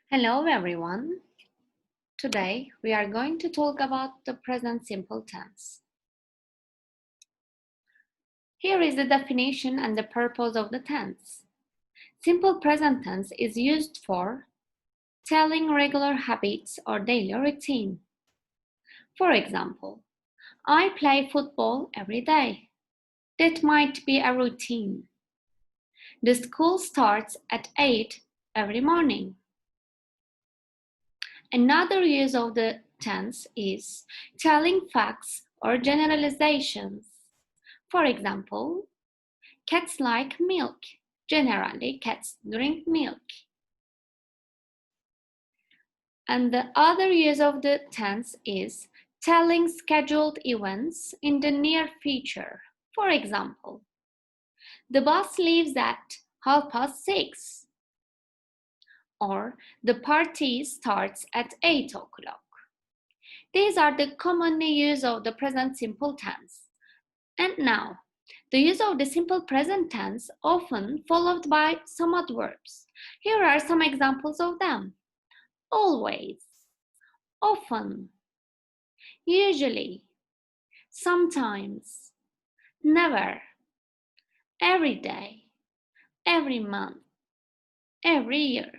Hello everyone. Today we are going to talk about the present simple tense. Here is the definition and the purpose of the tense. Simple present tense is used for telling regular habits or daily routine. For example, I play football every day. That might be a routine. The school starts at 8 every morning. Another use of the tense is telling facts or generalizations. For example, cats like milk. Generally, cats drink milk. And the other use of the tense is telling scheduled events in the near future. For example, the bus leaves at 6:30. Or the party starts at 8 o'clock. These are the commonly used of the present simple tense. And now, the use of the simple present tense often followed by some adverbs. Here are some examples of them. Always, often, usually, sometimes, never, every day, every month, every year.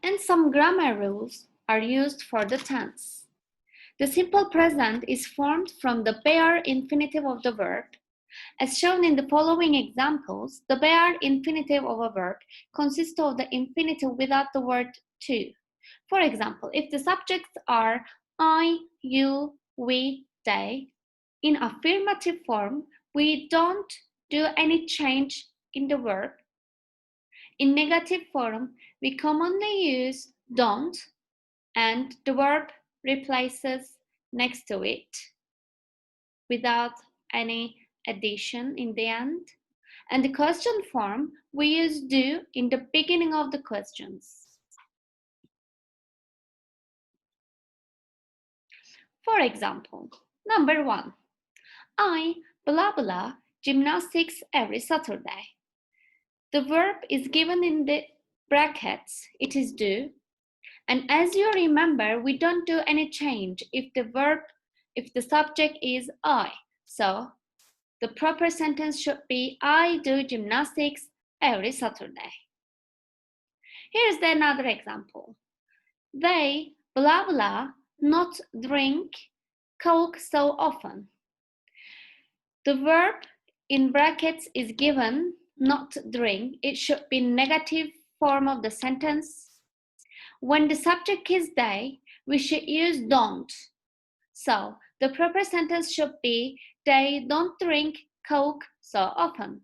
And some grammar rules are used for the tense. The simple present is formed from the bare infinitive of the verb. As shown in the following examples, the bare infinitive of a verb consists of the infinitive without the word to. For example, if the subjects are I, you, we, they, in affirmative form, we don't do any change in the verb. In negative form, we commonly use don't and the verb replaces next to it without any addition in the end. And the question form, we use do in the beginning of the questions. For example, number 1, I blah blah gymnastics every Saturday. The verb is given in the brackets, it is do. And as you remember, we don't do any change if the subject is I. So the proper sentence should be I do gymnastics every Saturday. Here's another example. They blah blah not drink Coke so often. The verb in brackets is given not drink. It should be negative form of the sentence. When the subject is they, we should use don't. So the proper sentence should be they don't drink Coke so often.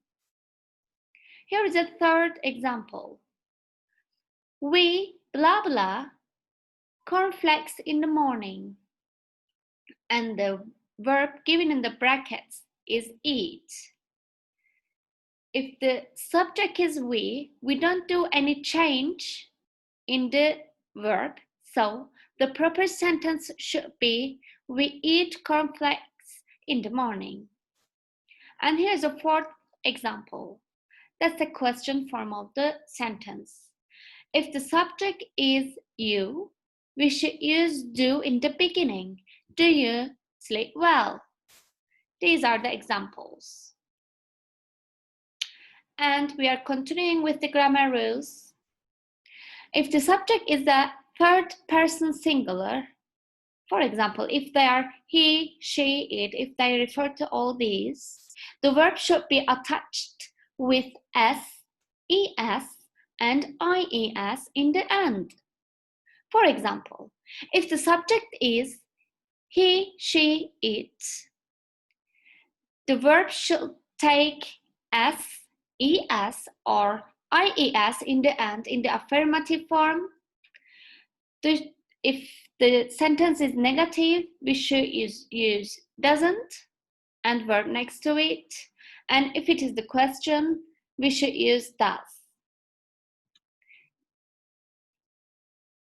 Here is a third example. We blah blah cornflakes in the morning. And the verb given in the brackets is eat. If the subject is we don't do any change in the verb. So the proper sentence should be we eat cornflakes in the morning. And here's a fourth example. That's the question form of the sentence. If the subject is you, we should use do in the beginning. Do you sleep well? These are the examples. And we are continuing with the grammar rules. If the subject is the third person singular, for example, if they are he, she, it, if they refer to all these, the verb should be attached with s, es, and ies in the end. For example, if the subject is he, she, it, the verb should take s, es, or ies in the end in the affirmative form. If the sentence is negative, we should use doesn't and verb next to it. And if it is the question, we should use does.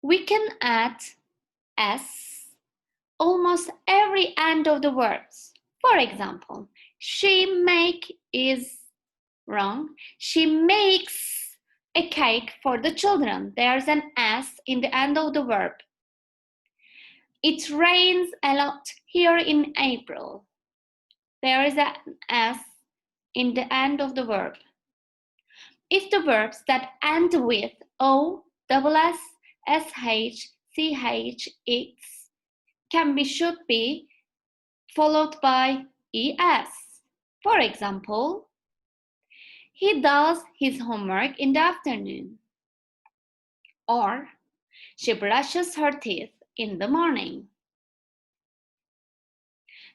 We can add s almost every end of the words. For example, she make is wrong. She makes a cake for the children. There's an S in the end of the verb. It rains a lot here in April. There is an S in the end of the verb. If the verbs that end with O, S, SH, CH, X should be followed by ES. For example, he does his homework in the afternoon. Or, she brushes her teeth in the morning.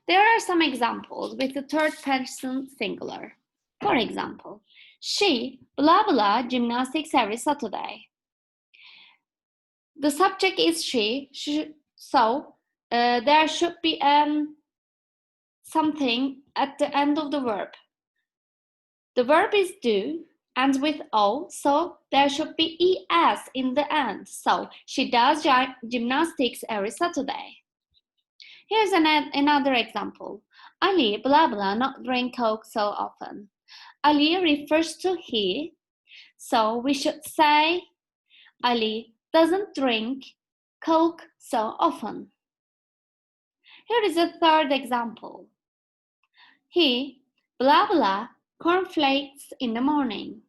There are some examples with the third person singular. For example, she blah blah gymnastics every Saturday. The subject is she, so there should be something at the end of the verb. The verb is do, ends with O, so there should be ES in the end. So she does gymnastics every Saturday. Here's another example. Ali blah blah not drink Coke so often. Ali refers to he, so we should say Ali doesn't drink Coke so often. Here is a third example. He blah blah cornflakes in the morning.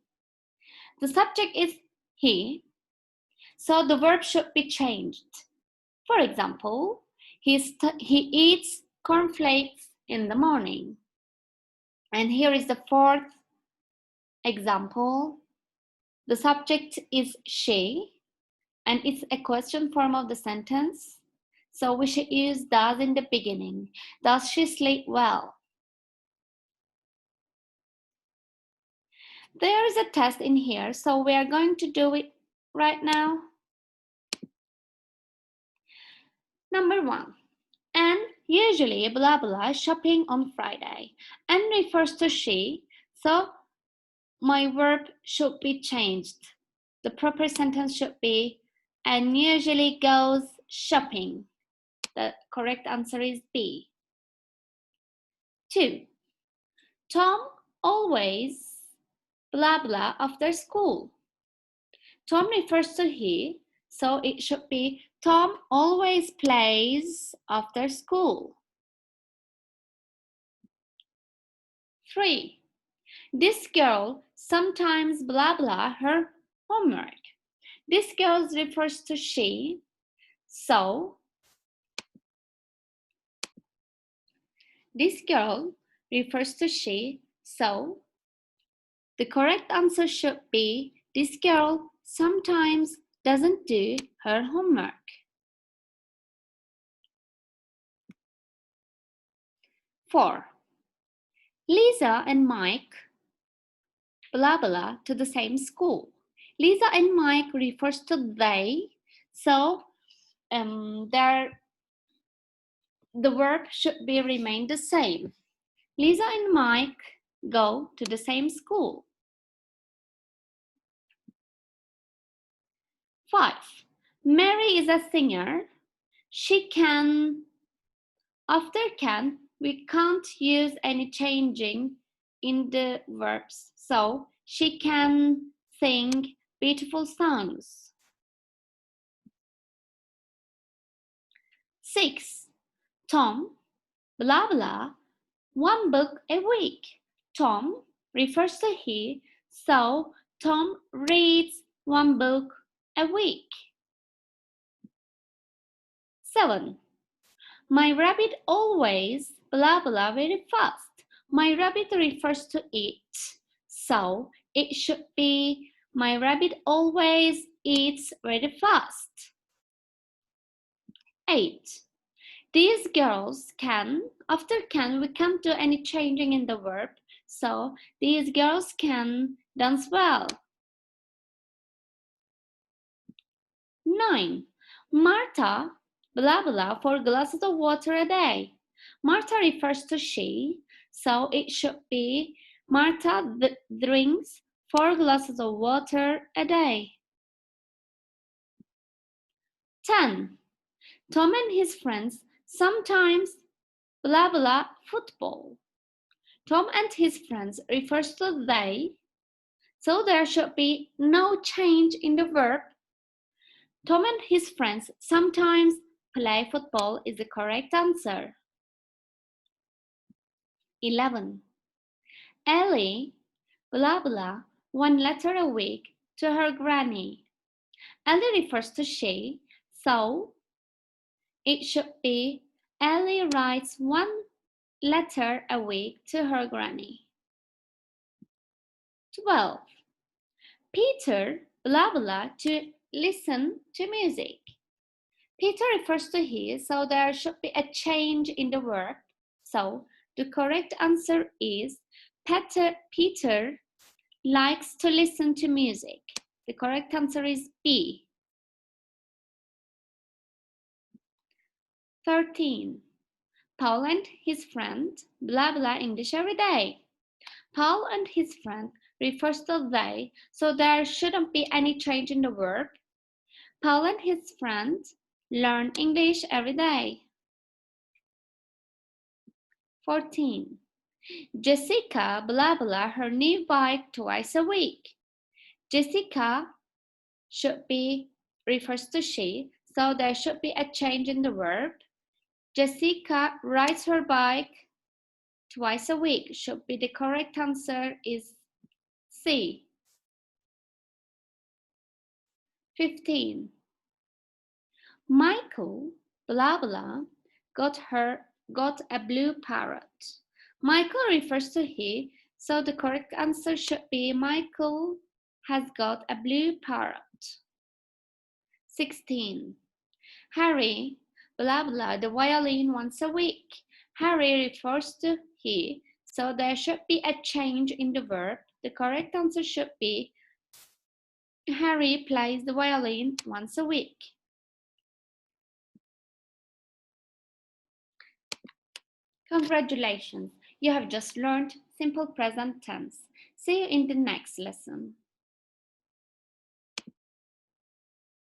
The subject is he, so the verb should be changed. For example, he eats cornflakes in the morning. And here is the fourth example. The subject is she, and it's a question form of the sentence. So we should use does in the beginning. Does she sleep well? There is a test in here, so we are going to do it right now. Number 1. And usually blah blah shopping on Friday. And refers to she, so my verb should be changed. The proper sentence should be and usually goes shopping. The correct answer is B. 2. Tom always blah blah after school. Tom refers to he, so it should be Tom always plays after school. 3. This girl sometimes blah blah her homework. This girl refers to she, so this girl refers to she, so the correct answer should be this girl sometimes doesn't do her homework. 4. Lisa and Mike blah blah to the same school. Lisa and Mike refers to they, so the verb should be remain the same. Lisa and Mike go to the same school. 5. Mary is a singer. She can, after can, we can't use any changing in the verbs. So she can sing beautiful songs. 6. Tom, blah blah, one book a week. Tom refers to he, so Tom reads one book a week. 7. My rabbit always blah blah very fast. My rabbit refers to it, so it should be my rabbit always eats very fast. 8. These girls can, after can, we can't do any changing in the verb, so these girls can dance well. 9. Martha, blah blah, 4 glasses of water a day. Martha refers to she, so it should be Martha drinks 4 glasses of water a day. 10. Tom and his friends sometimes blah blah football. Tom and his friends refers to they, So there should be no change in the verb. Tom and his friends sometimes play football is the correct answer. 11. Ellie, blah blah, one letter a week to her granny. Ellie refers to she, so it should be Ellie writes one letter a week to her granny. 12. Peter, blah blah, to listen to music. Peter refers to he, so there should be a change in the verb. So the correct answer is Peter likes to listen to music. The correct answer is B. 13. Paul and his friend, blah blah English every day. Paul and his friend refers to they, so there shouldn't be any change in the verb. Paul and his friend learn English every day. 14. Jessica blah blah her new bike twice a week. Jessica should be refers to she, so there should be a change in the verb. Jessica rides her bike twice a week. Should be the correct answer is C. 15. Michael blah blah got a blue parrot. Michael refers to he, so the correct answer should be Michael has got a blue parrot. 16. Harry blah blah the violin once a week. Harry refers to he, so there should be a change in the verb. The correct answer should be Harry plays the violin once a week. Congratulations, you have just learned simple present tense. See you in the next lesson.